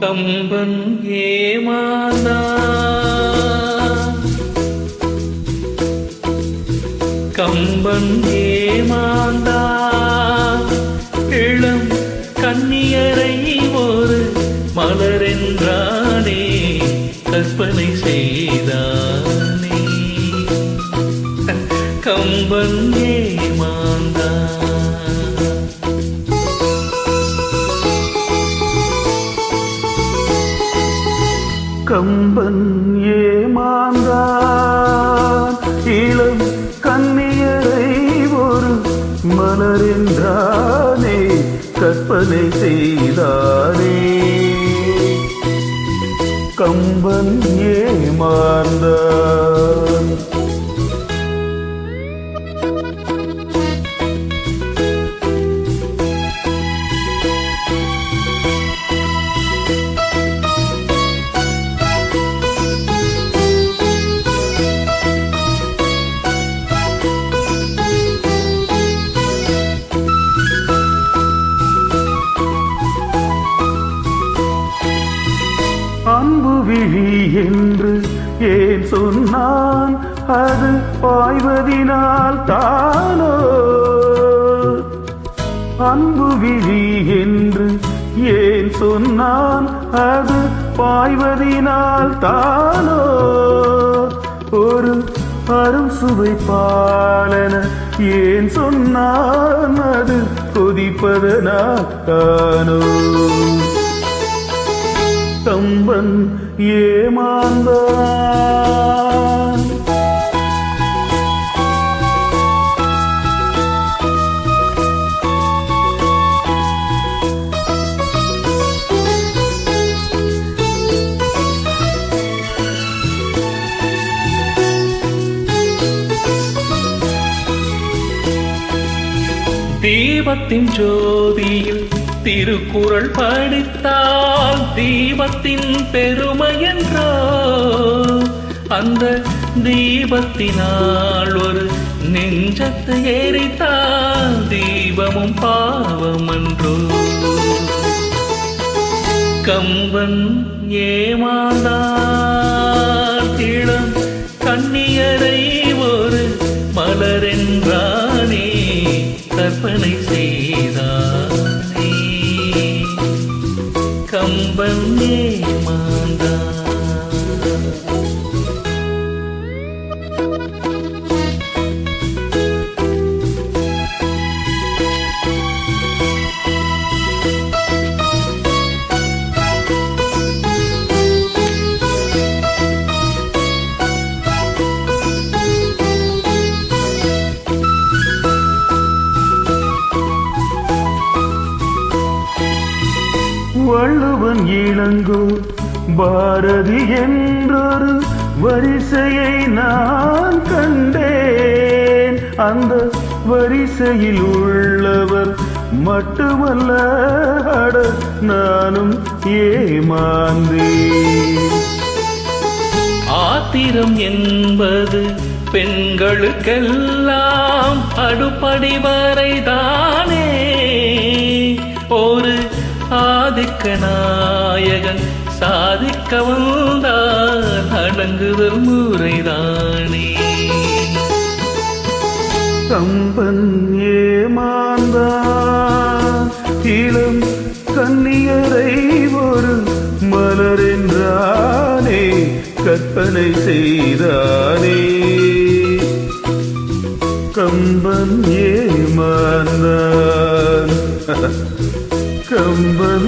கம்பன் ஏமாந்தான், கம்பன் ஏமாந்தான், இளம் கன்னியரை ஒரு மலரென்றானே கற்பனை செய்தானே. கம்பன் ஏமாந்தான். கம்பன் ஏமாந்தான், இளம் கன்னியரை ஒரு மலரென்றானே கற்பனை செய்தானே. கம்பன் ஏமாந்தான். அன்பு விழி என்று ஏன் சொன்னான், அது பாய்வதினால் தானோ. அன்பு விழி என்று ஏன் சொன்னான், அது பாய்வதினால் தானோ. ஒரு அரும் சுவை பாலன ஏன் சொன்னான், அது கொதிப்பதனால் தானோ. கம்பன் ஏமாந்தான். தீபத்தின் ஜோதியில் திருக்குறள் படித்தால் தீபத்தின் பெருமை என்றோ. அந்த தீபத்தினால் ஒரு நெஞ்சத்தை எரித்தால் தீபமும் பாவம் என்றோ. கம்பன் ஏமாந்தான், இளம் கன்னியரை ஒரு மலரென்றானே கற்பனை செய்தானே. கம்பன் ஏமாந்தான். வள்ளுவன் இளங்கோ பாரதி என்றொரு வரிசையை நான் கண்டேன். அந்த வரிசையில் உள்ளவர் மட்டுமல்ல, அட நானும் ஏமாந்தேன். ஆத்திரம் என்பது பெண்களுக்கெல்லாம் அடுப்படி வரைதானே. ஒரு ஆதிக்க நாயகன் சாதிக்க வந்தால் அடங்குதல் முறைதானே. கம்பன் ஏமாந்தான், இளம் கன்னியரை ஒரு மலரென்றானே கற்பனை செய்தானே. கம்பன் ஏமாந்தான். கம்பன்